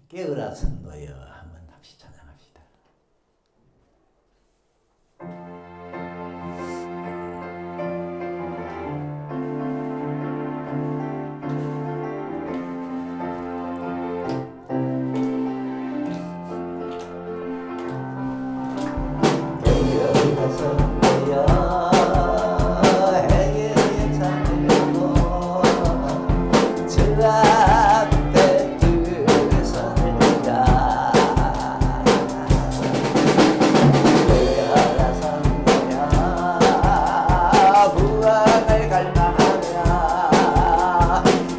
깨어라 성도여 한번 다시 찬양합시다. 깨어라 성도여 해결의 창을 열고 주 앞에 두 손을 들자. 깨어라 성도여 부활을 갈망하며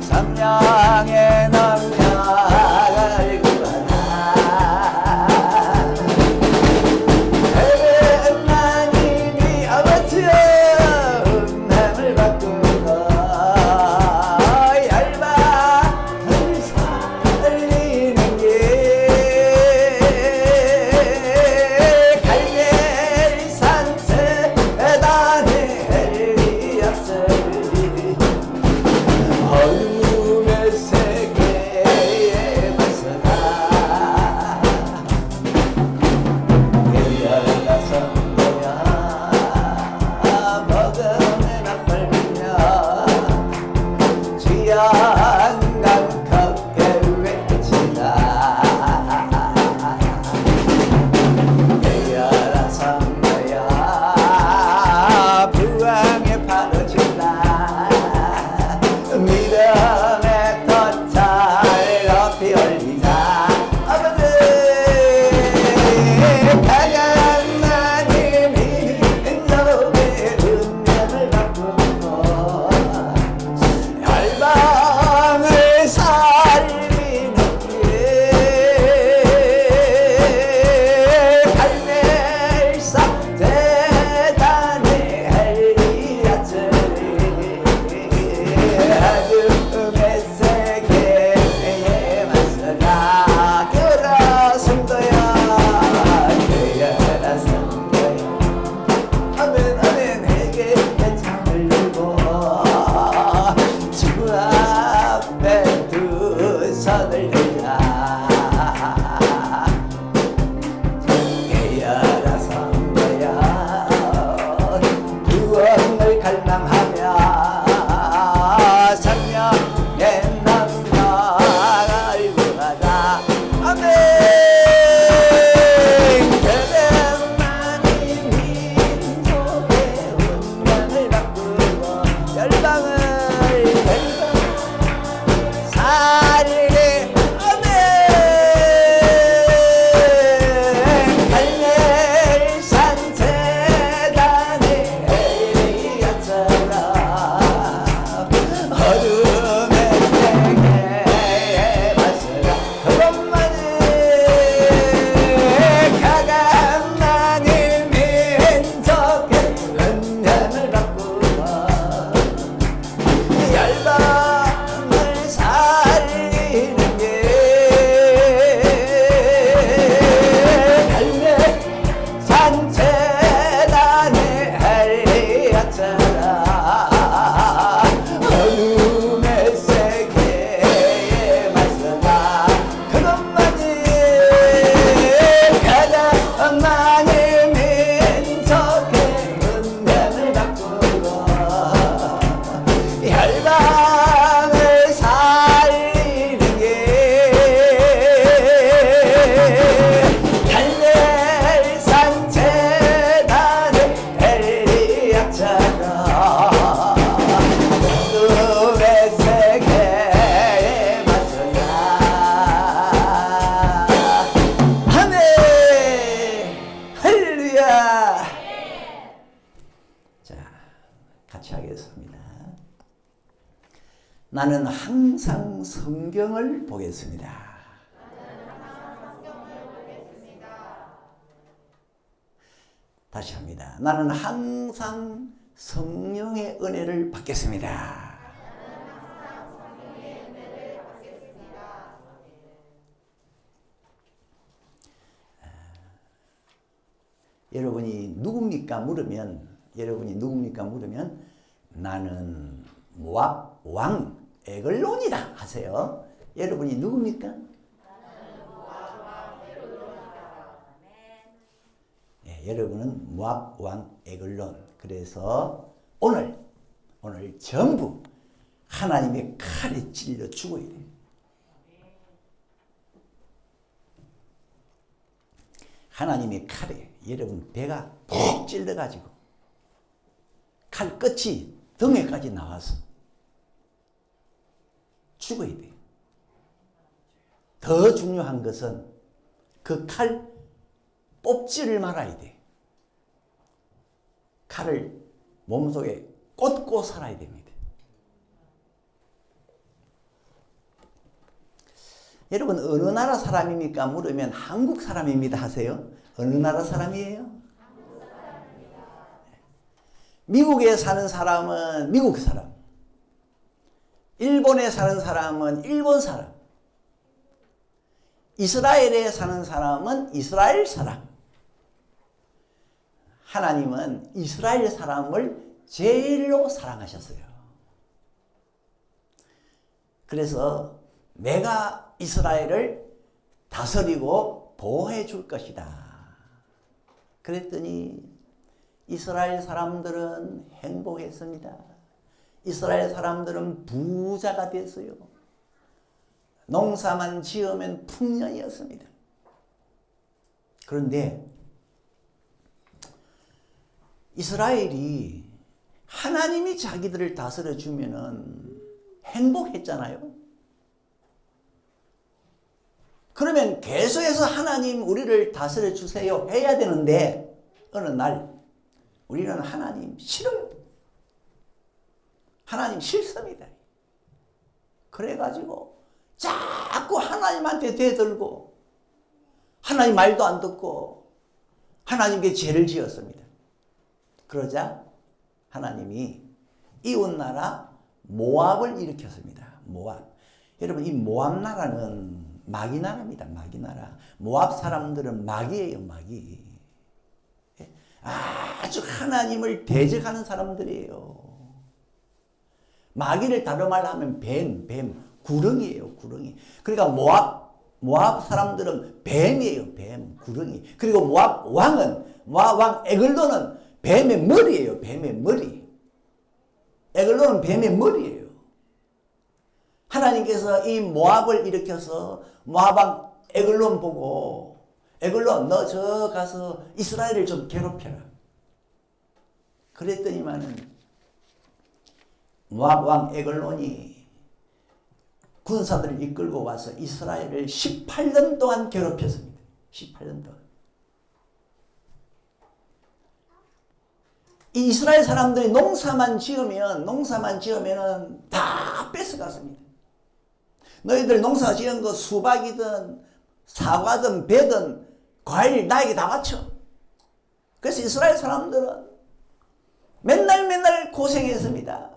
성령의 능력을 구하라. 하나님이 아버지여 음행을 바꾸고 얇아을 살리는 게 갈멜산 세단의 엘리야스리 어둠의 세계에 맞서라. 깨어라 성도야 먹음에 나팔리며 주여 강하게 외치라. 깨어라 성도야 부흥에 파도치라. 믿음의 덫을 높이 올리자. 아버지 하나님이 인석의 운명을 바꾸고 열방을 살리는 게 갈멜산 대단의 엘리야스리 어둠의 세계에 맞서라. 깨어라 성도야 깨어라 성도야 아멘 아멘 내게 창을 열고 주 앞에 두 손을 들자. 깨어라 성도야 구원을 갈망하며 성령의 능력을 구하라. 아멘. 하나님 민족의 운명을 바꾸고 열방을 살리리. 아멘. 갈멜산 세단의 엘리야처럼 어둠의 세계에 맞서라. 그것만이 가감나님 민족의 운명을 바꾸고 열방을 살리는 게 갈멜산 세단의 엘리야처럼 어둠의 세계에 맞서라. 그것만이 가장만이 민족의 운명을 바꾸고 열방을 살리는 게 갈멜산 세단의 엘리야처럼 어둠의 세계에 맞서라. 아멘. 할렐루야. 자, 같이 하겠습니다. 나는 항상 성경을 보겠습니다. 다시 합니다. 나는 항상 성령의 은혜를 받겠습니다. 여러분이 누굽니까 물으면 나는 모압 왕 에글론이다 하세요. 여러분이 누굽니까? 여러분은 모압 왕 에글론. 그래서 오늘 전부 하나님의 칼에 찔려 죽어야 돼요. 하나님의 칼에 여러분 배가 푹 찔러가지고 칼 끝이 등에까지 나와서 죽어야 돼요. 더 중요한 것은 그 칼 뽑지를 말아야 돼. 칼을 몸속에 꽂고 살아야 됩니다. 여러분 어느 나라 사람입니까? 물으면 한국 사람입니다 하세요. 어느 나라 사람이에요? 미국에 사는 사람은 미국 사람, 일본에 사는 사람은 일본 사람, 이스라엘에 사는 사람은 이스라엘 사람. 하나님은 이스라엘 사람을 제일로 사랑하셨어요. 그래서 내가 이스라엘을 다스리고 보호해 줄 것이다. 그랬더니 이스라엘 사람들은 행복했습니다. 이스라엘 사람들은 부자가 됐어요. 농사만 지으면 풍년이었습니다. 그런데 이스라엘이 하나님이 자기들을 다스려 주면은 행복했잖아요. 그러면 계속해서 하나님 우리를 다스려 주세요 해야 되는데 어느 날 우리는 하나님 싫어요. 하나님 싫습니다. 그래가지고 자꾸 하나님한테 대들고 하나님 말도 안 듣고 하나님께 죄를 지었습니다. 그러자 하나님이 이웃나라 모압을 일으켰습니다. 모압. 여러분 이 모압 나라는 마귀 나라입니다. 마귀 나라. 모압 사람들은 마귀예요. 마귀. 아주 하나님을 대적하는 사람들이에요. 마귀를 다른 말로 하면 뱀, 구렁이에요. 구렁이. 그러니까 모압 사람들은 뱀이에요. 뱀, 구렁이. 그리고 모압 왕 에글론은 뱀의 머리예요. 뱀의 머리. 에글론은 뱀의 머리예요. 하나님께서 이 모압을 일으켜서 모압 왕 에글론 보고 에글론 너 저 가서 이스라엘을 좀 괴롭혀라. 그랬더니만은 모압 왕 에글론이 군사들을 이끌고 와서 이스라엘을 18년 동안 괴롭혔습니다. 18년 동안. 이 이스라엘 사람들이 농사만 지으면은 다 뺏어갔습니다. 너희들 농사 지은 거 수박이든 사과든 배든 과일 나에게 다 바쳐. 그래서 이스라엘 사람들은 맨날 고생했습니다.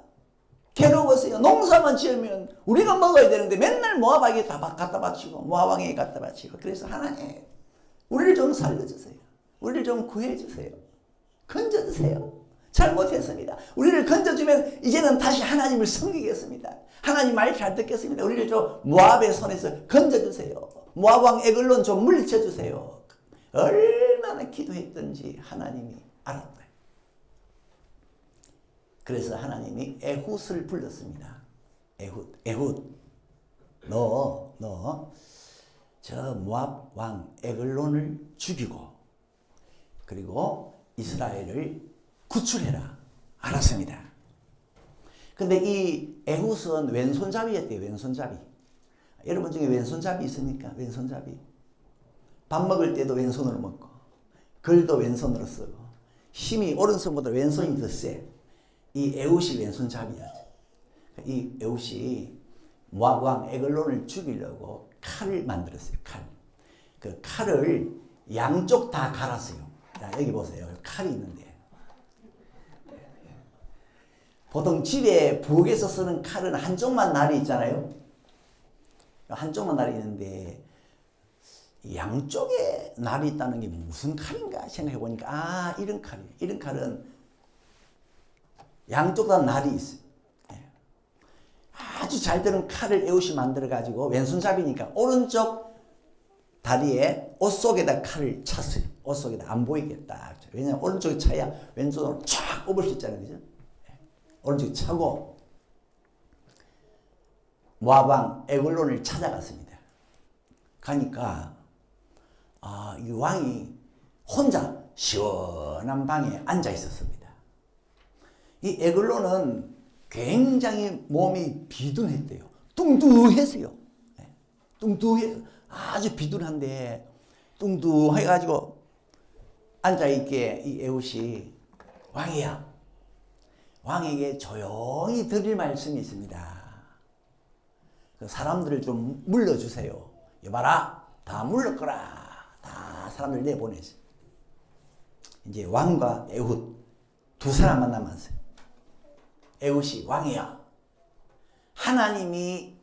괴로웠어요. 농사만 지으면 우리가 먹어야 되는데 맨날 모압에게 다 갖다 바치고 모압 왕에게 갖다 바치고. 그래서 하나님 우리를 좀 살려주세요. 우리를 좀 구해주세요. 건져주세요. 잘못했습니다. 우리를 건져주면 이제는 다시 하나님을 섬기겠습니다. 하나님 말 잘 듣겠습니다. 우리를 좀 모압의 손에서 건져주세요. 모압 왕 에글론 좀 물리쳐주세요. 얼마나 기도했던지 하나님이 알았다. 그래서 하나님이 에훗을 불렀습니다. 에훗 너 저 모압 왕 에글론을 죽이고 그리고 이스라엘을 구출해라. 알았습니다. 근데 이 에훗은 왼손잡이였대요. 왼손잡이. 여러분 중에 왼손잡이 있습니까? 왼손잡이. 밥 먹을 때도 왼손으로 먹고 글도 왼손으로 쓰고 힘이 오른손보다 왼손이 더 세. 이 에훗이 왼손잡이야. 이 에훗이 모압 왕 에글론을 죽이려고 칼을 만들었어요. 칼. 그 칼을 양쪽 다 갈았어요. 자, 여기 보세요. 칼이 있는데. 보통 집에 부엌에서 쓰는 칼은 한쪽만 날이 있잖아요. 한쪽만 날이 있는데 양쪽에 날이 있다는 게 무슨 칼인가 생각해 보니까 이런 칼이에요. 이런 칼은 양쪽 다 날이 있어요. 아주 잘 되는 칼을 에훗이 만들어 가지고 왼손잡이니까 오른쪽 다리에 옷 속에다 칼을 찼어요. 옷 속에다 안 보이게 딱. 왜냐면 오른쪽에 차야 왼손으로 쫙 뽑을 수 있잖아요. 그죠? 오른쪽에 차고 모압 왕 에글론을 찾아갔습니다. 가니까 이 왕이 혼자 시원한 방에 앉아 있었습니다. 이 에글론은 굉장히 몸이 비둔했대요. 뚱뚱했어요. 뚱뚱해서 아주 비둔한데 뚱뚱해가지고 앉아있기에 이 에훗이 왕이야, 왕에게 조용히 드릴 말씀이 있습니다. 그 사람들을 좀 물러주세요. 여봐라, 다 물러거라. 다 사람들 내보내지. 이제 왕과 에훗 두 사람만 남았어요. 에훗이 왕이야, 하나님이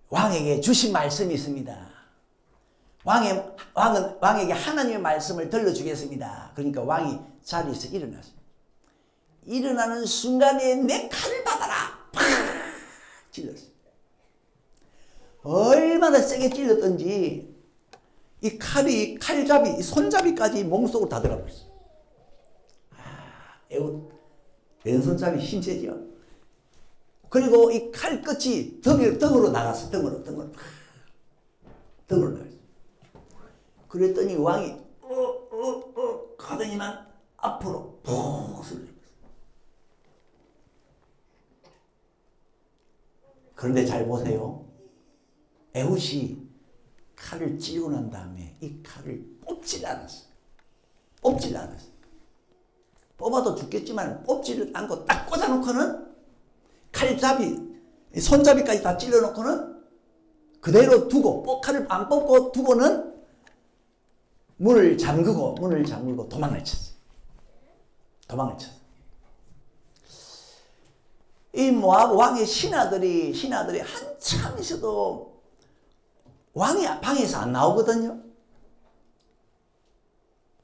왕에게 주신 말씀이 있습니다. 왕은 왕에게 하나님의 말씀을 들려주겠습니다. 그러니까 왕이 자리에서 일어났어요. 일어나는 순간에 내 칼을 받아라! 팍! 찔렀어요. 얼마나 세게 찔렀던지 이 칼이, 칼잡이, 이 손잡이까지 몸속으로 다 들어가 버렸어요. 에훗, 왼손잡이 힘 세죠? 그리고 이 칼 끝이 등으로 나갔어. 등으로 나갔어. 그랬더니 왕이 가더니만 앞으로 푹 쓸렸어. 그런데 잘 보세요. 에훗이 칼을 찌르고 난 다음에 이 칼을 뽑질 않았어. 뽑아도 죽겠지만 뽑지를 않고 딱 꽂아놓고는 칼잡이, 손잡이까지 다 찔러놓고는 그대로 두고, 칼을 안 뽑고 두고는 문을 잠그고 도망을 쳤어. 이 모압 왕의 신하들이 한참 있어도 왕이 방에서 안 나오거든요.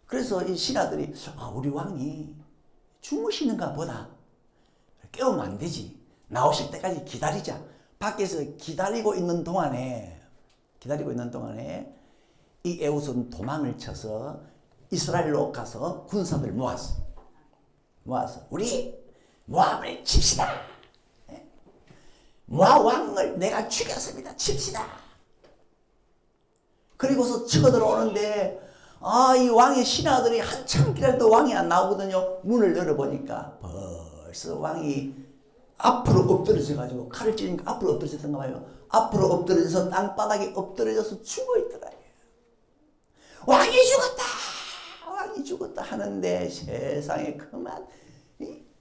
그래서 이 신하들이 우리 왕이 주무시는가 보다. 깨우면 안 되지. 나오실 때까지 기다리자. 밖에서 기다리고 있는 동안에 이 에훗은 도망을 쳐서 이스라엘로 가서 군사들 모았어. 우리 모압을 칩시다. 모압 왕을 내가 죽였습니다. 칩시다. 그리고서 치고 들어오는데 이 왕의 신하들이 한참 기다려도 왕이 안 나오거든요. 문을 열어보니까 벌써 왕이 앞으로 엎드려져가지고 칼을 찌르니까 앞으로 엎드려졌던가 봐요. 앞으로 엎드려져서 땅바닥에 엎드려져서 죽어있더라고요. 왕이 죽었다 하는데 세상에 그만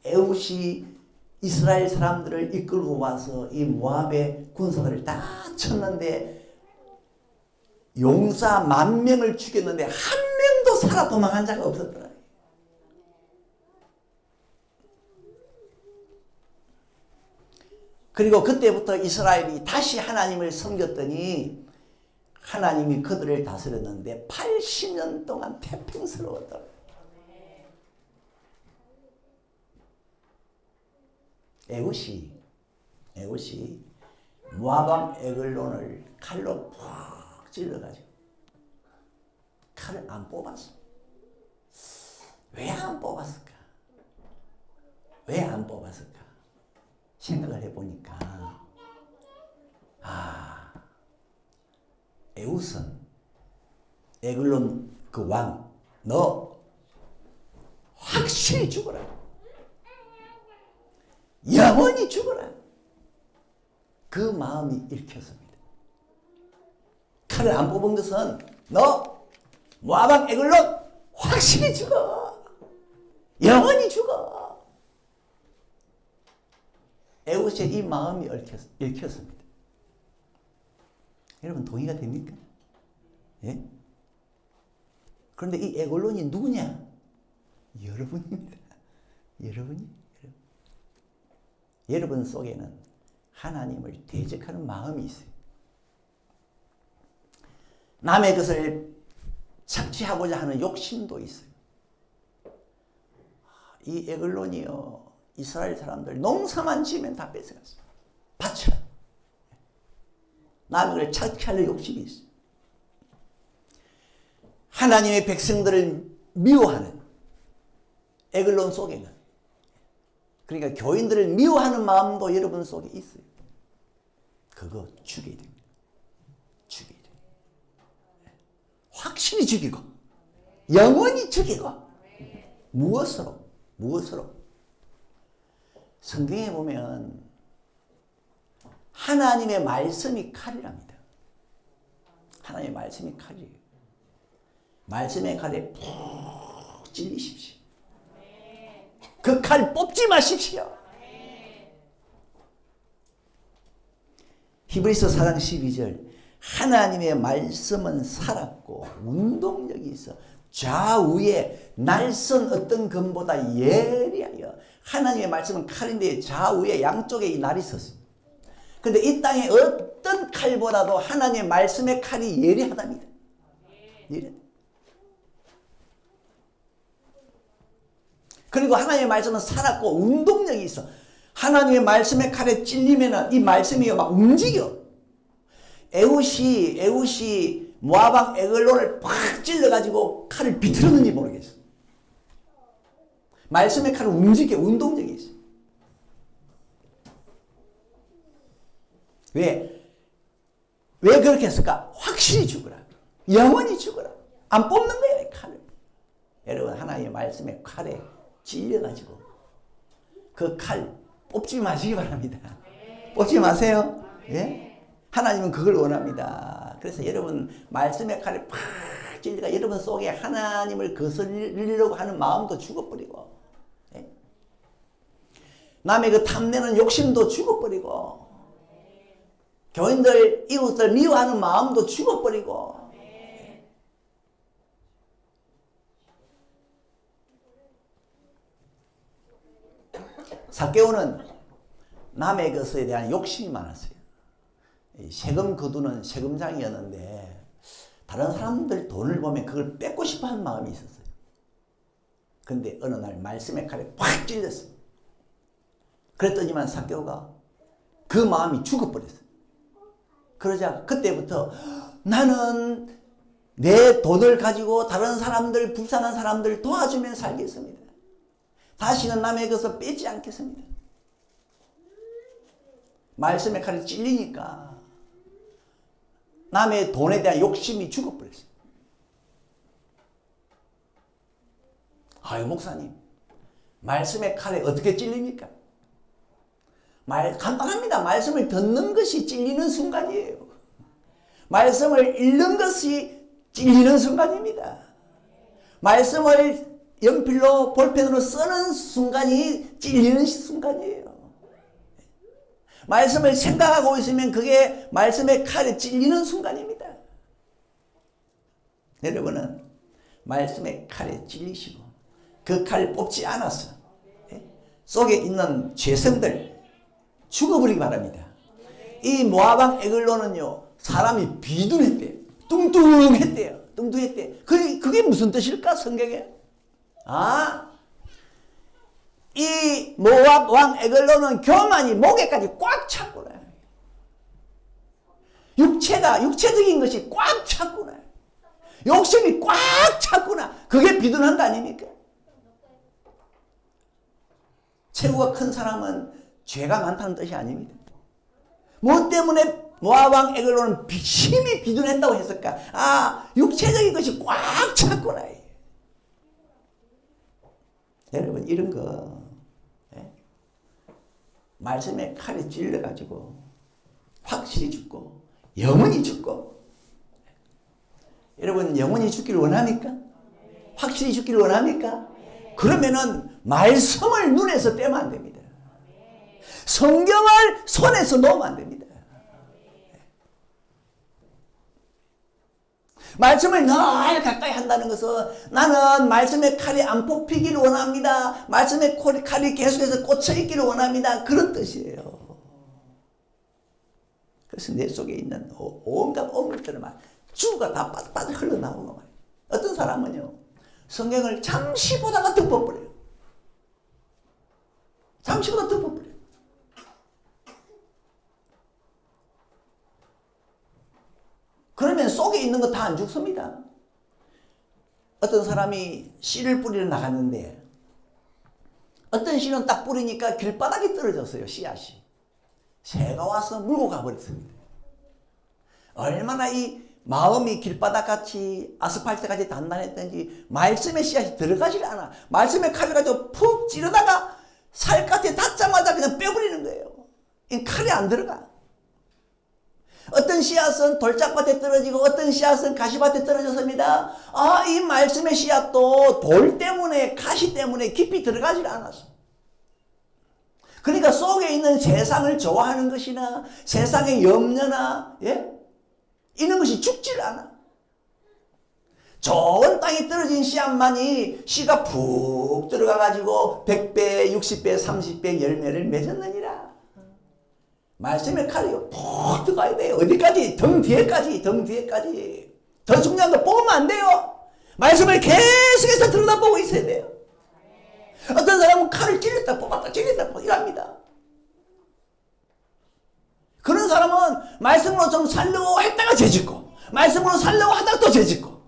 에훗이 이스라엘 사람들을 이끌고 와서 이 모압의 군사들을 다 쳤는데 용사 10,000명을 죽였는데 한 명도 살아 도망한 자가 없었더라. 그리고 그때부터 이스라엘이 다시 하나님을 섬겼더니 하나님이 그들을 다스렸는데 80년 동안 태평스러웠더라. 에훗이 모압 왕 에글론을 칼로 푹 찔러가지고 칼을 안 뽑았어. 왜 안 뽑았을까? 생각을 해보니까 에훗은 에글론 그 왕, 너 확실히 죽어라. 영원히 죽어라. 그 마음이 읽혔습니다. 칼을 안 뽑은 것은 너 모압 왕 에글론 확실히 죽어. 영원히 죽어. 에훗의 이 마음이 읽혔습니다. 여러분 동의가 됩니까? 예? 그런데 이 에글론이 누구냐? 여러분입니다. 여러분 속에는 하나님을 대적하는 마음이 있어요. 남의 것을 착취하고자 하는 욕심도 있어요. 이 에글론이요, 이스라엘 사람들 농사만 지으면 다 뺏어갔어요. 밭을. 남의 걸 착취하는 욕심이 있어요. 하나님의 백성들을 미워하는 에글론 속에는, 그러니까 교인들을 미워하는 마음도 여러분 속에 있어요. 그거 죽여야 됩니다. 죽여야 돼요. 확실히 죽이고 영원히 죽이고. 무엇으로? 성경에 보면 하나님의 말씀이 칼이랍니다. 하나님의 말씀이 칼이에요. 말씀의 칼에 푹 찔리십시오. 그 칼 뽑지 마십시오. 히브리서 4장 12절, 하나님의 말씀은 살았고 운동력이 있어 좌우에 날선 어떤 검보다 예리하여. 하나님의 말씀은 칼인데 좌우에 양쪽에 이 날이 섰습니다. 그런데 이 땅에 어떤 칼보다도 하나님의 말씀의 칼이 예리하답니다. 예리하다. 그리고 하나님의 말씀은 살았고 운동력이 있어. 하나님의 말씀의 칼에 찔리면 이 말씀이 막 움직여. 에훗이 모압 에글론을 팍 찔러가지고 칼을 비틀었는지 모르겠어. 말씀의 칼은 움직여. 운동력이 있어. 왜 그렇게 했을까? 확실히 죽으라. 영원히 죽으라. 안 뽑는 거야, 이 칼을. 여러분, 하나님의 말씀의 칼에 찔려가지고 그 칼 뽑지 마시기 바랍니다. 뽑지 마세요. 예? 하나님은 그걸 원합니다. 그래서 여러분, 말씀의 칼에 팍 찔려가 여러분 속에 하나님을 거스르려고 하는 마음도 죽어버리고, 예? 남의 그 탐내는 욕심도 죽어버리고, 교인들, 이웃들 미워하는 마음도 죽어버리고, 삭개오는 남의 것에 대한 욕심이 많았어요. 세금 거두는 세금장이었는데 다른 사람들 돈을 보면 그걸 뺏고 싶어 하는 마음이 있었어요. 그런데 어느 날 말씀의 칼에 팍 찔렸어요. 그랬더니만 삭개오가 그 마음이 죽어버렸어요. 그러자 그때부터 나는 내 돈을 가지고 다른 사람들, 불쌍한 사람들 도와주면 살겠습니다. 다시는 남의 것을 뺏지 않겠습니다. 말씀의 칼에 찔리니까 남의 돈에 대한 욕심이 죽어버렸어요. 아유, 목사님, 말씀의 칼에 어떻게 찔립니까? 간단합니다. 말씀을 듣는 것이 찔리는 순간이에요. 말씀을 읽는 것이 찔리는 순간입니다. 말씀을 연필로 볼펜으로 쓰는 순간이 찔리는 순간이에요. 말씀을 생각하고 있으면 그게 말씀의 칼에 찔리는 순간입니다. 여러분은 말씀의 칼에 찔리시고 그 칼 뽑지 않아서 속에 있는 죄성들 죽어버리기 바랍니다. 이 모압 에글론은요, 사람이 비둔했대요. 뚱뚱했대요. 그게 무슨 뜻일까, 성경에? 이 모압 왕 에글론은 교만이 목에까지 꽉 찼구나. 육체적인 것이 꽉 찼구나. 욕심이 꽉 찼구나. 그게 비둔한 거 아닙니까? 체구가 큰 사람은 죄가 많다는 뜻이 아닙니다. 뭐 때문에 모압 왕 에글론은 심히 비둔했다고 했을까? 육체적인 것이 꽉 찼구나. 여러분, 이런 거 말씀에 칼에 찔러가지고 확실히 죽고 영원히 죽고. 여러분, 영원히 죽기를 원합니까? 확실히 죽기를 원합니까? 그러면은 말씀을 눈에서 떼면 안 됩니다. 성경을 손에서 놓으면 안 됩니다. 말씀을 늘 가까이 한다는 것은 나는 말씀의 칼이 안 뽑히기를 원합니다. 말씀의 칼이 계속해서 꽂혀있기를 원합니다. 그런 뜻이에요. 그래서 내 속에 있는 온갖 오물들을 막 주가 다 빠져 흘러나오는 거예요. 어떤 사람은요, 성경을 잠시 보다가 덮어버려요. 잠시 보다가 덮어버려요. 그러면 속에 있는 거 다 안 죽습니다. 어떤 사람이 씨를 뿌리러 나갔는데 어떤 씨는 딱 뿌리니까 길바닥에 떨어졌어요. 씨앗이. 새가 와서 물고 가버렸습니다. 얼마나 이 마음이 길바닥같이 아스팔트같이 단단했던지 말씀의 씨앗이 들어가질 않아. 말씀의 칼을 가지고 푹 찌르다가 살갗에 닿자마자 그냥 빼버리는 거예요. 이 칼이 안 들어가. 어떤 씨앗은 돌짝밭에 떨어지고 어떤 씨앗은 가시밭에 떨어졌습니다. 아, 이 말씀의 씨앗도 돌 때문에 가시 때문에 깊이 들어가질 않았어. 그러니까 속에 있는 세상을 좋아하는 것이나 세상의 염려나 이런 것이 죽질 않아. 좋은 땅에 떨어진 씨앗만이 씨가 푹 들어가가지고 100배, 60배, 30배 열매를 맺었느니라. 말씀의 칼이 푹 들어가야 돼요. 어디까지? 등 뒤에까지. 더 중요한 거 뽑으면 안 돼요. 말씀을 계속해서 들여다보고 있어야 돼요. 어떤 사람은 칼을 찔렸다 뽑았다 이랍니다. 그런 사람은 말씀으로 좀 살려고 했다가 죄짓고 말씀으로 살려고 하다가 또 죄짓고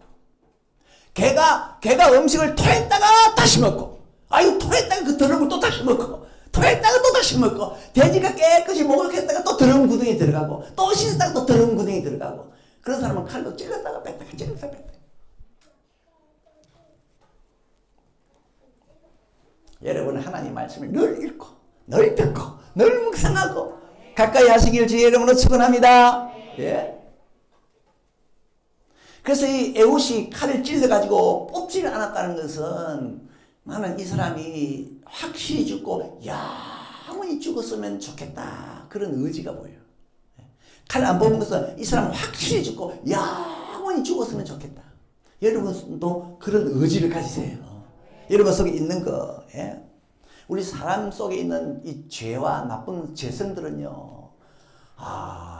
개가 음식을 토했다가 다시 먹고 아유 토했다가 그 더러운 또 다시 먹고 토했다가 또 다시 먹고 돼지가 깨끗이 목욕했다가 또 더러운 구덩이에 들어가고 또 씻었다가 또 더러운 구덩이에 들어가고 그런 사람은 칼로 찔렀다가 뺐다가 찔렀다가 뺐다가 여러분 하나님 말씀을 늘 읽고 늘 듣고 늘 묵상하고 가까이 하시길 주의 이름으로 축원합니다. 예. 그래서 이 에훗이 칼을 찔러가지고 뽑지를 않았다는 것은 나는 이 사람이 확실히 죽고 영원히 죽었으면 좋겠다 그런 의지가 보여요. 칼 안 뽑은 것은 이 사람은 확실히 죽고 영원히 죽었으면 좋겠다. 여러분도 그런 의지를 가지세요. 여러분 속에 있는 거. 예? 우리 사람 속에 있는 이 죄와 나쁜 죄성들은요.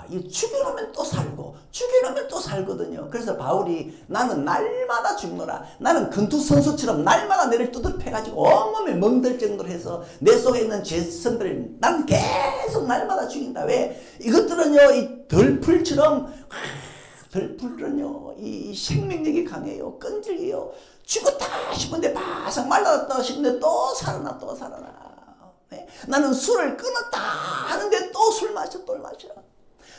이 죽여놓으면 또 살고 죽여놓으면 또 살거든요. 그래서 바울이 나는 날마다 죽노라. 나는 근투선수처럼 날마다 내를 두들패가지고 온몸에 멍들 정도로 해서 내 속에 있는 죄성들을 나는 계속 날마다 죽인다. 왜? 이것들은요 이 덜풀처럼 덜풀은요 이 생명력이 강해요. 끈질겨요. 죽었다 싶은데 바싹 말랐다 싶은데 또 살아나. 네? 나는 술을 끊었다 하는데 또 술 마셔.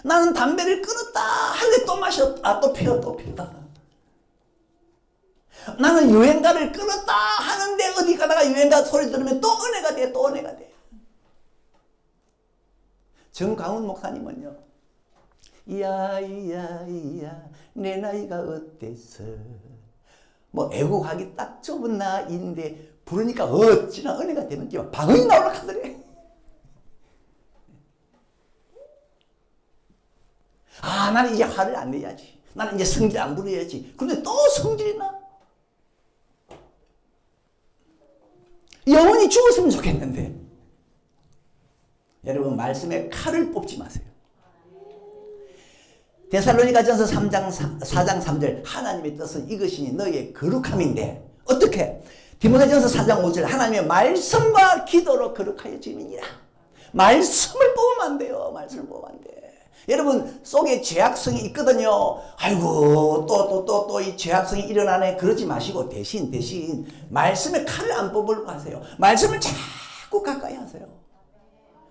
나는 담배를 끊었다 하는데 또 마셔. 또 피워. 나는 유행가를 끊었다 하는데 어디 가다가 유행가 소리 들으면 또 은혜가 돼. 정강훈 목사님은요. 이야 내 나이가 어때서 뭐 애국하기 딱 좁은 나이인데 부르니까 어찌나 은혜가 되는지 방언이 나오려 하더래. 나는 이제 화를 안 내야지. 나는 이제 성질 안 부려야지. 그런데 또 성질이 나. 영원히 죽었으면 좋겠는데. 여러분 말씀에 칼을 뽑지 마세요. 데살로니가전서 4장 3절 하나님의 뜻은 이것이니 너희의 거룩함인데 어떻게? 디모데전서 4장 5절 하나님의 말씀과 기도로 거룩하여짐이니라. 말씀을 뽑으면 안 돼요. 말씀을 뽑으면 안 돼. 여러분 속에 죄악성이 있거든요. 아이고 또 이 죄악성이 일어나네. 그러지 마시고 대신 말씀에 칼을 안 뽑으려고 하세요. 말씀을 자꾸 가까이 하세요.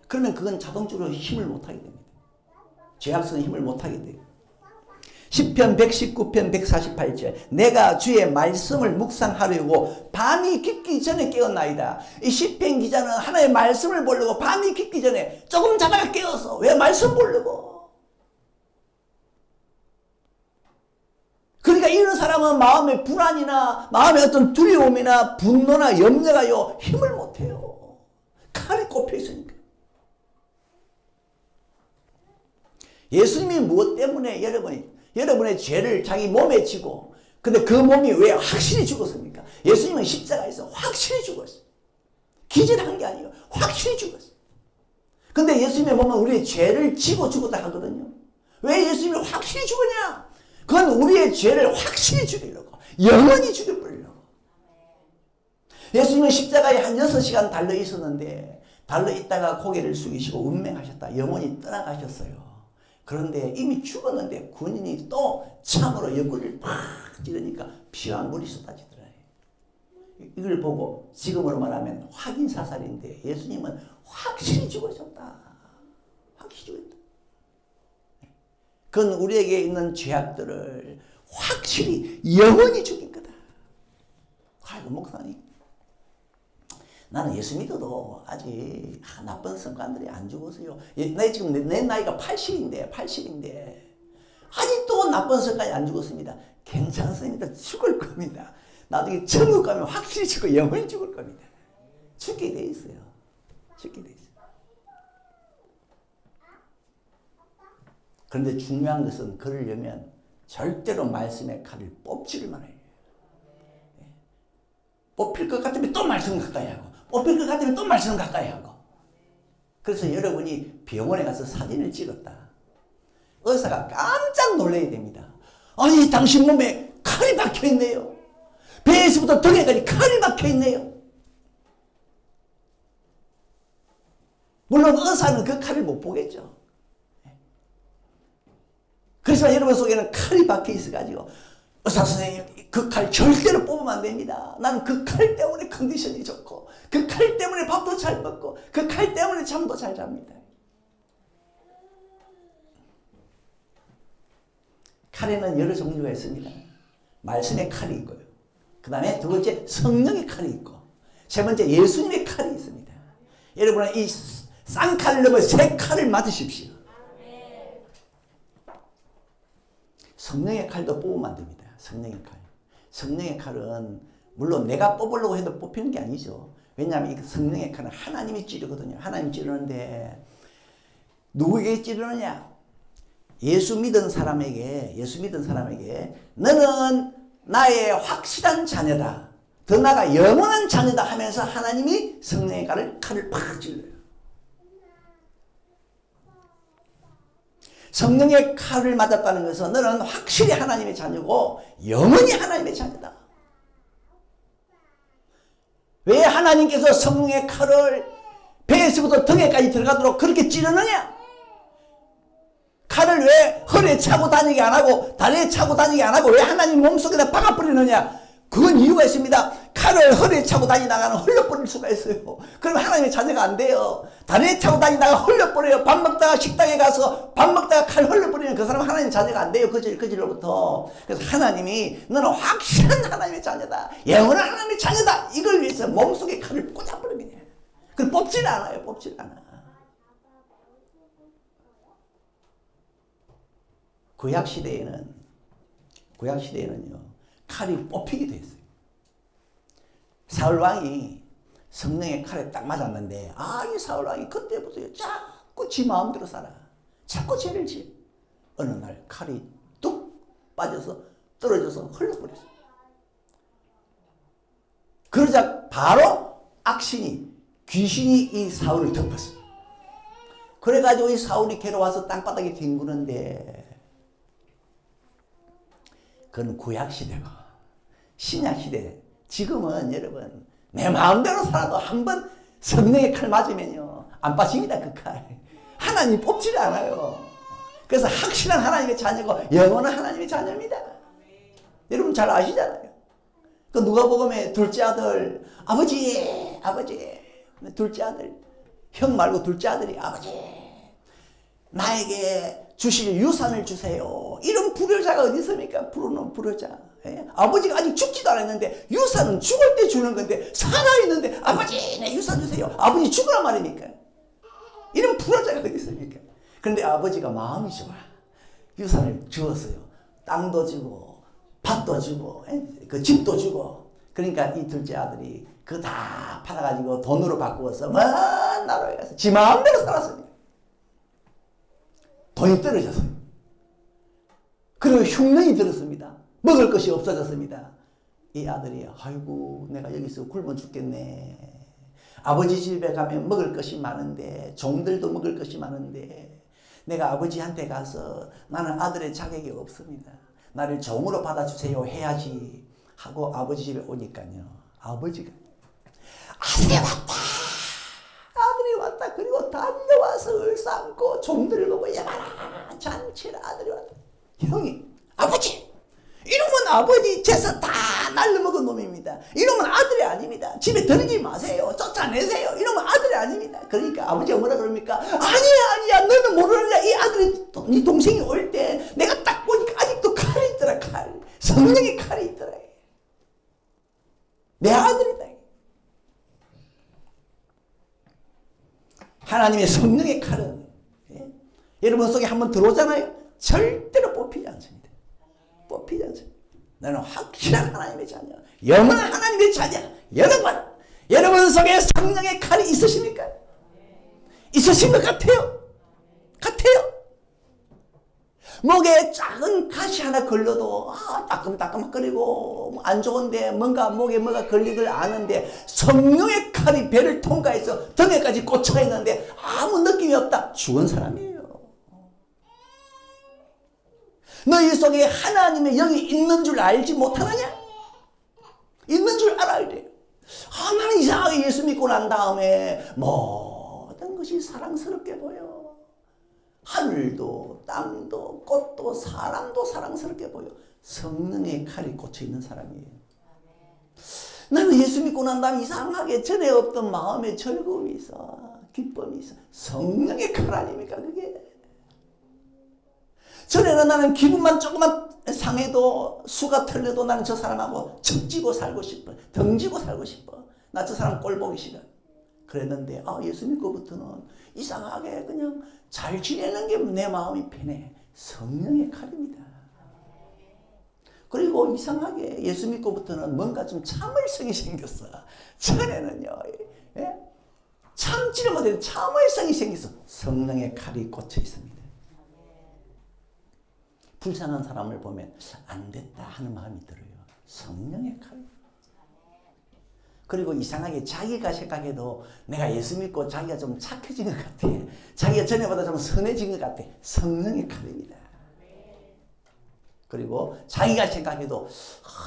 그러면 그건 자동적으로 힘을 못하게 됩니다. 죄악성은 힘을 못하게 돼요. 시편 119편 148절 내가 주의 말씀을 묵상하려고 밤이 깊기 전에 깨었나이다. 이 시편 기자는 하나님의 말씀을 보려고 밤이 깊기 전에 조금 자다가 깨어서 왜 말씀 보려고. 그러니까 이런 사람은 마음의 불안이나 마음의 어떤 두려움이나 분노나 염려가요 힘을 못해요. 칼이 꼽혀 있으니까. 예수님이 무엇 때문에 여러분의 죄를 자기 몸에 지고 근데 그 몸이 왜 확실히 죽었습니까? 예수님은 십자가에서 확실히 죽었어요. 기절한 게 아니에요. 확실히 죽었어요. 근데 예수님의 몸은 우리의 죄를 지고 죽었다 하거든요. 왜 예수님이 확실히 죽었냐? 그건 우리의 죄를 확실히 죽이려고 영원히 죽여버리려고. 예수님은 십자가에 한 6시간 달려 있었는데 달려 있다가 고개를 숙이시고 운명하셨다. 영원히 떠나가셨어요. 그런데 이미 죽었는데 군인이 또 참으로 옆구리를 팍 찌르니까 피와 물이 쏟아지더라. 이걸 보고 지금으로 말하면 확인 사살인데 예수님은 확실히 죽으셨다. 확실히 죽었다. 그건 우리에게 있는 죄악들을 확실히 영원히 죽인 거다. 아이고 목사님, 나는 예수 믿어도 아직 나쁜 습관들이 안 죽었어요. 지금 내 나이가 80인데 아직도 나쁜 습관이 안 죽었습니다. 괜찮습니다. 죽을 겁니다. 나중에 천국 가면 확실히 죽고 영원히 죽을 겁니다. 죽게 돼 있어요. 죽게 돼 있어요. 그런데 중요한 것은 그러려면 절대로 말씀의 칼을 뽑지를 말아요. 뽑힐 것 같으면 또 말씀 가까이 하고, 뽑힐 것 같으면 또 말씀 가까이 하고. 그래서 여러분이 병원에 가서 사진을 찍었다. 의사가 깜짝 놀라야 됩니다. 아니, 당신 몸에 칼이 박혀 있네요. 배에서부터 등에까지 칼이 박혀 있네요. 물론 의사는 그 칼을 못 보겠죠. 그렇지만 여러분 속에는 칼이 박혀 있어가지고 의사 선생님, 그 칼 절대로 뽑으면 안 됩니다. 나는 그 칼 때문에 컨디션이 좋고, 그 칼 때문에 밥도 잘 먹고, 그 칼 때문에 잠도 잘 잡니다. 칼에는 여러 종류가 있습니다. 말씀의 칼이 있고요. 그 다음에 두 번째 성령의 칼이 있고, 세 번째 예수님의 칼이 있습니다. 여러분은 이 쌍칼을 넘어 세 칼을 맞으십시오. 성령의 칼도 뽑으면 안 됩니다. 성령의 칼. 성령의 칼은 물론 내가 뽑으려고 해도 뽑히는 게 아니죠. 왜냐하면 이 성령의 칼은 하나님이 찌르거든요. 하나님이 찌르는데 누구에게 찌르느냐? 예수 믿은 사람에게 너는 나의 확실한 자녀다. 더 나아가 영원한 자녀다 하면서 하나님이 성령의 칼을 팍 찔러요. 성령의 칼을 맞았다는 것은 너는 확실히 하나님의 자녀고 영원히 하나님의 자녀다. 왜 하나님께서 성령의 칼을 배에서부터 등에까지 들어가도록 그렇게 찌르느냐? 칼을 왜 허리에 차고 다니게 안 하고 다리에 차고 다니게 안 하고 왜 하나님 몸속에다 박아버리느냐? 그건 이유가 있습니다. 칼을 허리에 차고 다니다가는 흘려버릴 수가 있어요. 그럼 하나님의 자녀가 안 돼요. 다리에 차고 다니다가 흘려버려요. 밥 먹다가 식당에 가서 밥 먹다가 칼 흘려버리면 그 사람은 하나님의 자녀가 안 돼요. 그 질로부터. 그래서 하나님이 너는 확실한 하나님의 자녀다. 영원한 하나님의 자녀다. 이걸 위해서 몸속에 칼을 꽂아버립니다. 그걸 뽑질 않아요. 뽑질 않아. 구약시대에는요. 칼이 뽑히게 돼 있어요. 사울왕이 성령의 칼에 딱 맞았는데 이 사울왕이 그때부터 자꾸 지 마음대로 살아. 자꾸 죄를 지어. 어느 날 칼이 뚝 빠져서 떨어져서 흘러버렸어요. 그러자 바로 귀신이 이 사울을 덮었어요. 그래가지고 이 사울이 괴로워서 땅바닥에 뒹구는데 그건 구약시대고 신약시대. 지금은 여러분 내 마음대로 살아도 한번 성령의 칼 맞으면요 안 빠집니다. 그 칼. 하나님 뽑지를 않아요. 그래서 확실한 하나님의 자녀고 영원한 하나님의 자녀입니다. 여러분 잘 아시잖아요. 그 누가복음에 둘째 아들 아버지 둘째 아들 형 말고 둘째 아들이 아버지 나에게 주실 유산을 주세요. 이런 불효자가 어디 있습니까? 부르는 불효자. 예? 아버지가 아직 죽지도 않았는데 유산은 죽을 때 주는 건데 살아있는데 아버지 내 유산 주세요. 아버지 죽으란 말입니까? 이런 불효자가 어디 있습니까? 그런데 아버지가 마음이 좋아. 유산을 주었어요. 땅도 주고 밭도 주고 그 집도 주고. 그러니까 이 둘째 아들이 그거 다 팔아가지고 돈으로 바꾸어서 먼 나라에 가서 지 마음대로 살았습니다. 돈이 떨어졌어요. 그리고 흉년이 들었습니다. 먹을 것이 없어졌습니다. 이 아들이 아이고 내가 여기서 굶어 죽겠네. 아버지 집에 가면 먹을 것이 많은데 종들도 먹을 것이 많은데 내가 아버지한테 가서 나는 아들의 자격이 없습니다. 나를 종으로 받아주세요 해야지 하고 아버지 집에 오니까요. 아버지가 아들이 왔다. 그리고 달려와서 을삼고 종들을 보고 야마라 잔치를 아들이 왔다. 형이 아버지 이러면 아버지 재산 다 다 날려먹은 놈입니다. 이놈은 아들이 아닙니다. 집에 들이지 마세요. 쫓아내세요. 이놈은 아들이 아닙니다. 그러니까 아버지가 뭐라 그럽니까? 아니야 너는 모르느냐. 이 아들이 네 동생이 올 때 내가 딱 보니까 아직도 칼이 있더라. 칼. 성령의 칼이 있더라. 내 아들이다. 하나님의 성령의 칼은 여러분 속에 한번 들어오잖아요. 절대로 뽑히지 않습니다. 뽑히지 않습니다. 나는 확실한 하나님의 자녀, 영원한 하나님의 자녀. 여러분 속에 성령의 칼이 있으십니까? 있으신 것 같아요. 목에 작은 가시 하나 걸려도 따끔따끔거리고 안 좋은데 목에 뭐가 걸리걸 아는데 성령의 칼이 배를 통과해서 등에까지 꽂혀 있는데 아무 느낌이 없다. 죽은 사람이에요. 너희 속에 하나님의 영이 있는 줄 알지 못하느냐? 있는 줄 알아야 돼요. 나는 이상하게 예수 믿고 난 다음에 모든 것이 사랑스럽게 보여. 하늘도 땅도 꽃도 사람도 사랑스럽게 보여. 성령의 칼이 꽂혀 있는 사람이에요. 나는 예수 믿고 난 다음에 이상하게 전에 없던 마음의 즐거움이 있어. 기쁨이 있어. 성령의 칼 아닙니까 그게? 전에는 나는 기분만 조금만 상해도 수가 털려도 나는 저 사람하고 척지고 살고 싶어. 덩지고 살고 싶어. 나 저 사람 꼴 보기 싫어. 그랬는데 예수 믿고부터는 이상하게 그냥 잘 지내는 게 내 마음이 편해. 성령의 칼입니다. 그리고 이상하게 예수 믿고부터는 뭔가 좀 참을성이 생겼어. 전에는요 참지를 못해도 참을성이 생겼어. 성령의 칼이 꽂혀 있습니다. 불쌍한 사람을 보면 안 됐다 하는 마음이 들어요. 성령의 칼. 그리고 이상하게 자기가 생각해도 내가 예수 믿고 자기가 좀 착해진 것 같아. 자기가 전에보다 좀 선해진 것 같아. 성령의 칼입니다. 그리고 자기가 생각해도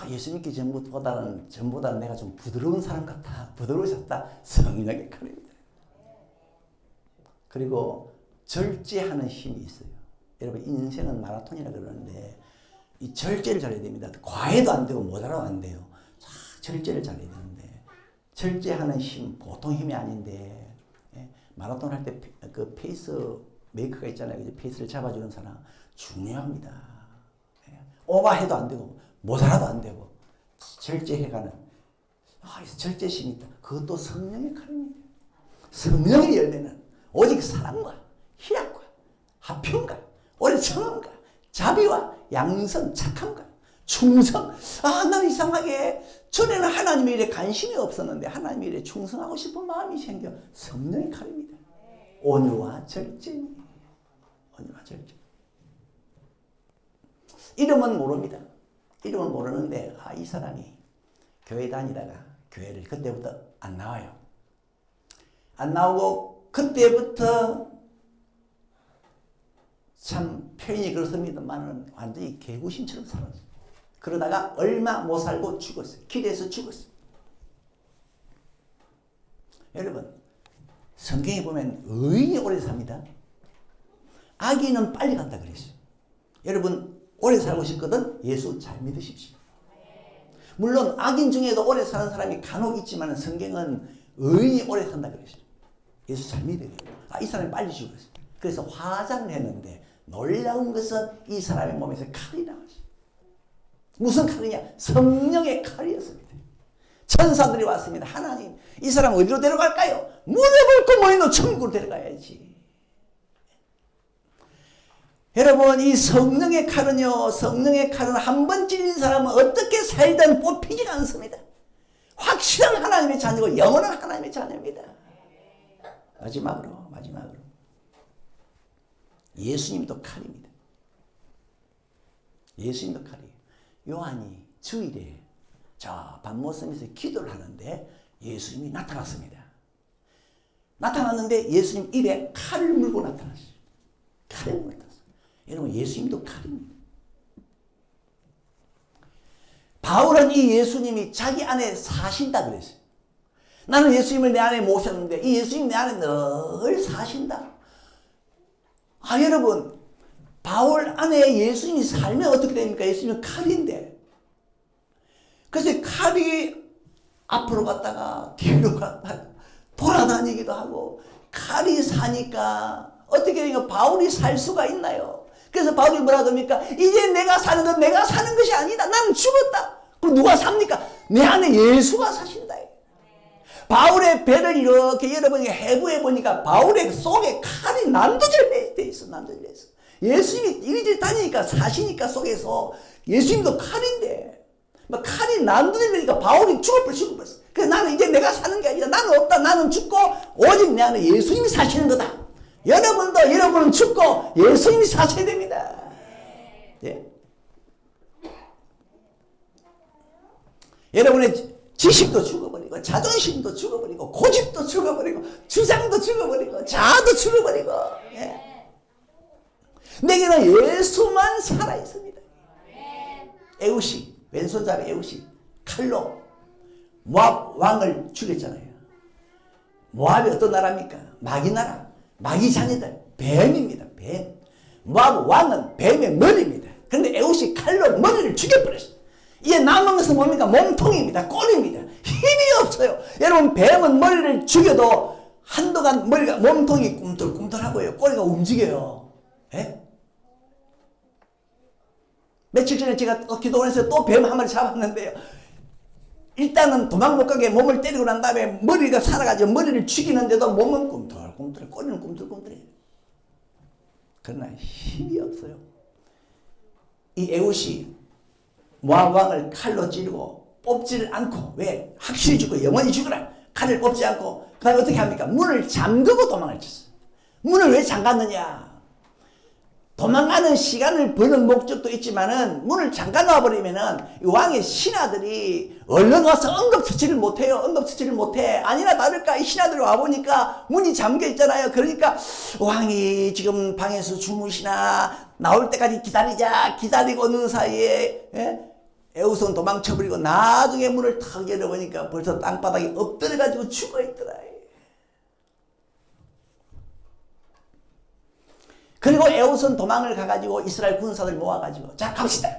예수 믿기 전보다는 내가 좀 부드러운 사람 같아. 부드러워졌다. 성령의 칼입니다. 그리고 절제하는 힘이 있어요. 여러분 인생은 마라톤이라 그러는데 이 절제를 잘해야 됩니다. 과해도 안 되고 모자라도 안 돼요. 절제를 잘해야 되는데 절제하는 힘 보통 힘이 아닌데 마라톤 할 때 그 페이스 메이커가 있잖아요. 이제 페이스를 잡아주는 사람 중요합니다. 오버해도 안 되고 모자라도 안 되고 절제해가는 절제심이 있다. 그것도 성령의 칼입니다. 성령의 열매는 오직 사랑과 희락과 화평과 오래 참음과 자비와 양선 착함과 충성. 나는 이상하게 전에는 하나님의 일에 관심이 없었는데 하나님의 일에 충성하고 싶은 마음이 생겨. 성령의 칼입니다. 온유와 절제. 온유와 절제. 이름은 모릅니다. 이름은 모르는데 이 사람이 교회 다니다가 교회를 그때부터 안 나와요. 안 나오고 그때부터 참 표현이 그렇습니다만은 완전히 개구심처럼 살았어요. 그러다가 얼마 못 살고 죽었어요. 길에서 죽었어요. 여러분 성경에 보면 의인이 오래 삽니다. 악인은 빨리 간다 그랬어요. 여러분 오래 살고 싶거든 예수 잘 믿으십시오. 물론 악인 중에도 오래 사는 사람이 간혹 있지만 성경은 의인이 오래 산다 그랬어요. 예수 잘 믿어요. 이 사람이 빨리 죽었어요. 그래서 화장을 했는데 놀라운 것은 이 사람의 몸에서 칼이 나왔어요. 무슨 칼이냐? 성령의 칼이었습니다. 천사들이 왔습니다. 하나님, 이 사람 어디로 데려갈까요? 무릎을 꿇고 있는 천국으로 데려가야지. 여러분, 이 성령의 칼은요, 성령의 칼은 한 번 찔린 사람은 어떻게 살든 뽑히지가 않습니다. 확실한 하나님의 자녀고 영원한 하나님의 자녀입니다. 마지막으로 예수님도 칼입니다. 예수님도 칼이에요. 요한이 주일에 저 밤모섬에서 기도를 하는데 예수님이 나타났습니다. 나타났는데 예수님 입에 칼을 물고 나타났어요. 칼을 물고 나타났어요. 여러분 예수님도 칼입니다. 바울은 이 예수님이 자기 안에 사신다 그랬어요. 나는 예수님을 내 안에 모셨는데 이 예수님 내 안에 늘 사신다. 여러분 바울 안에 예수님이 살면 어떻게 됩니까? 예수님은 칼인데. 그래서 칼이 앞으로 갔다가 뒤로 갔다가 돌아다니기도 하고, 칼이 사니까 어떻게 되니까 바울이 살 수가 있나요? 그래서 바울이 뭐라 그럽니까? 이제 내가 사는 건 내가 사는 것이 아니다. 나는 죽었다. 그럼 누가 삽니까? 내 안에 예수가 사신다. 바울의 배를 이렇게 열어보니까 해부해 보니까 바울의 속에 칼이 난도질돼 있어. 난도질돼 있어. 예수님이 이리저리 다니니까 사시니까 속에서 예수님도 칼인데 막 칼이 난도질되니까 바울이 죽어버렸어. 그래서 나는 이제 내가 사는 게 아니라 나는 없다. 나는 죽고 오직 내 안에 예수님이 사시는 거다. 여러분은 죽고 예수님이 사셔야 됩니다. 예? 여러분의 지식도 죽어버리고 자존심도 죽어버리고 고집도 죽어버리고 주장도 죽어버리고 자아도 죽어버리고, 예. 내게는 예수만 살아있습니다. 에우시, 왼손잡이 에우시 칼로 모압 왕을 죽였잖아요. 모압이 어떤 나라입니까? 마귀 나라, 마귀 자녀들, 뱀입니다. 뱀. 모압 왕은 뱀의 머리입니다. 그런데 에우시 칼로 머리를 죽여버렸어요. 이제 남은 것은 뭡니까? 몸통입니다. 꼬리입니다. 힘이 없어요. 여러분, 뱀은 머리를 죽여도 한동안 머리가, 몸통이 꿈틀꿈틀하고요. 꼬리가 움직여요. 예? 며칠 전에 제가 또 기도원에서 또 뱀 한 마리 잡았는데요. 일단은 도망 못 가게 몸을 때리고 난 다음에 머리가 살아가지고 머리를 죽이는데도 몸은 꿈틀꿈틀, 꼬리는 꿈틀꿈틀해요. 그러나 힘이 없어요. 이 에웃이 모압 왕을 칼로 찌르고 뽑지를 않고, 왜? 확실히 죽고 영원히 죽으라. 칼을 뽑지 않고 그 다음에 어떻게 합니까? 문을 잠그고 도망을 쳤어요. 문을 왜 잠갔느냐? 도망가는 시간을 버는 목적도 있지만은 문을 잠가 놔버리면은 왕의 신하들이 얼른 와서 응급처치를 못해요. 응급처치를 못해. 아니나 다를까 이 신하들이 와보니까 문이 잠겨 있잖아요. 그러니까 왕이 지금 방에서 주무시나 나올 때까지 기다리자. 기다리고 있는 사이에, 예? 에우스는 도망쳐버리고 나중에 문을 탁 열어보니까 벌써 땅바닥에 엎드려가지고 죽어있더라. 그리고 에웃은 도망을 가가지고 이스라엘 군사들 모아가지고 자 갑시다.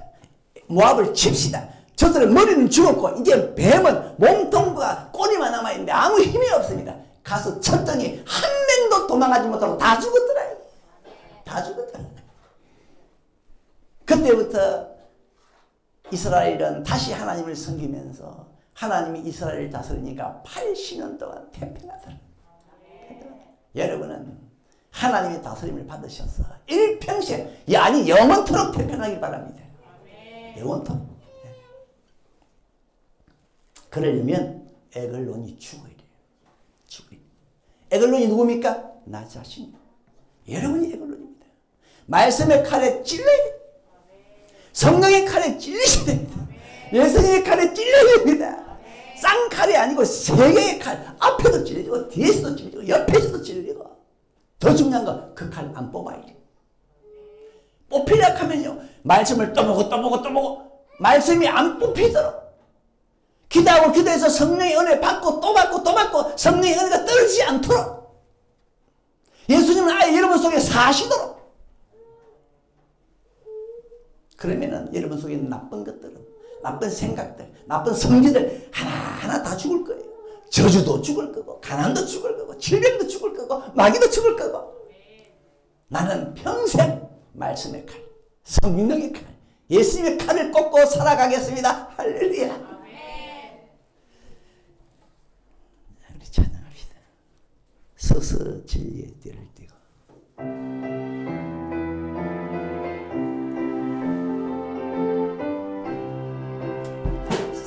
모압을 칩시다. 저들의 머리는 죽었고 이제 뱀은 몸통과 꼬리만 남아있는데 아무 힘이 없습니다. 가서 쳤더니 한 명도 도망가지 못하고 다 죽었더라. 다 죽었더라. 그때부터 이스라엘은 다시 하나님을 섬기면서 하나님이 이스라엘을 다스리니까 80년 동안 태평하더라. 여러분은 하나님의 다스림을 받으셔서 일평생, 아니 영원토록 태평하길 바랍니다. 영원토록. 그러려면 에글론이 죽어야 돼요. 죽어야 돼요. 에글론이 누굽니까? 나 자신. 여러분이 에글론입니다. 말씀의 칼에 찔러야 돼요. 성령의 칼에 찔리셔야 됩니다. 예수님의 칼에 찔려야 됩니다. 쌍칼이 아니고 세 개의 칼. 앞에도 찔리고 뒤에서도 찔리고 옆에서도 찔리고. 더 중요한 건 그 칼 안 뽑아야 돼. 뽑히려 하면요. 말씀을 또 보고 말씀이 안 뽑히도록 기도하고 기도해서 성령의 은혜 받고 또 받고 성령의 은혜가 떨어지지 않도록 예수님은 아예 여러분 속에 사시도록. 그러면은 여러분 속에 있는 나쁜 것들은, 나쁜 생각들, 나쁜 성질들 하나하나 다 죽을 거예요. 저주도 죽을 거고, 가난도 죽을 거고, 질병도 죽을 거고, 마귀도 죽을 거고. 나는 평생 말씀의 칼, 성령의 칼, 예수님의 칼을 꽂고 살아가겠습니다. 할렐루야. 우리 찬양합시다. 서서 진리의 띠를 띠고.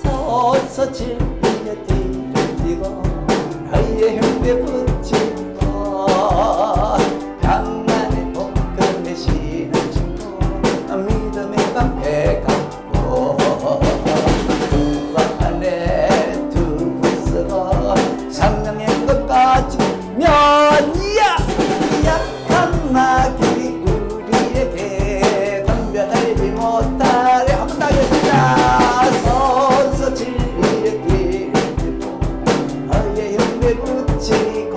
서서 진리의 띠를 띠고 너희의 흉배 붙이고 강난의 복근에 신을 신고 믿음의 방패 갖고 그 안에 두부 쓰고 성령의 것 가지면 약한 마귀 우리에게 덤벼들지 못하려 한번 하겠습니다. 서서 진리의 길 너희의 흉배 붙이고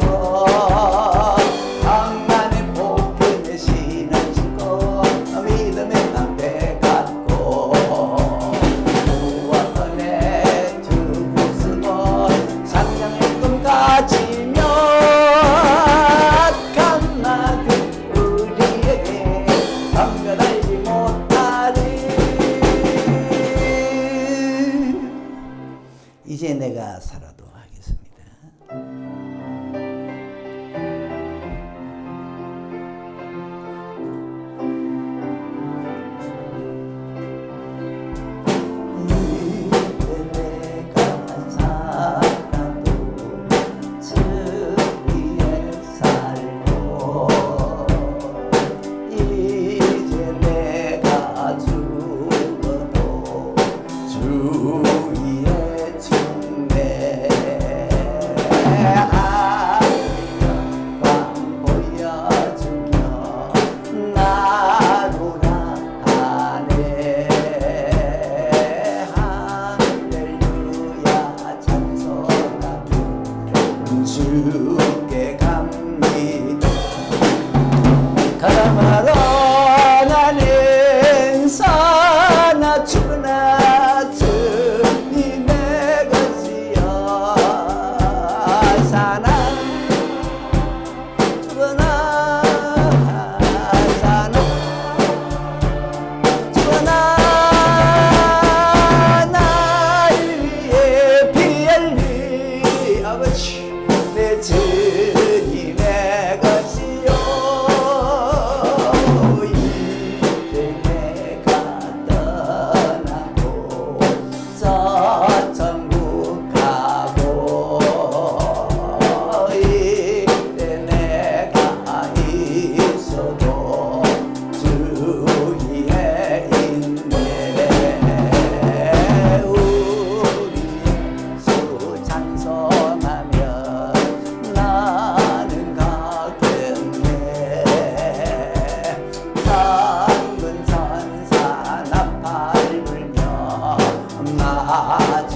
이제 내가 살아도 하겠습니다. 주께 갑니다. 가람하러 나는 사나 죽으나 주님의 것이여. 사나 죽으나 사나 죽으나 나를 위해 피 흘리 아버지 내 주님의 것이요. 이제 내가 떠나고 천국 가고 이제 내가 있어도 주 위에 있네. 우리 예수 찬송하며 나는 가겠네. 상근 천사 나팔 불며 맞아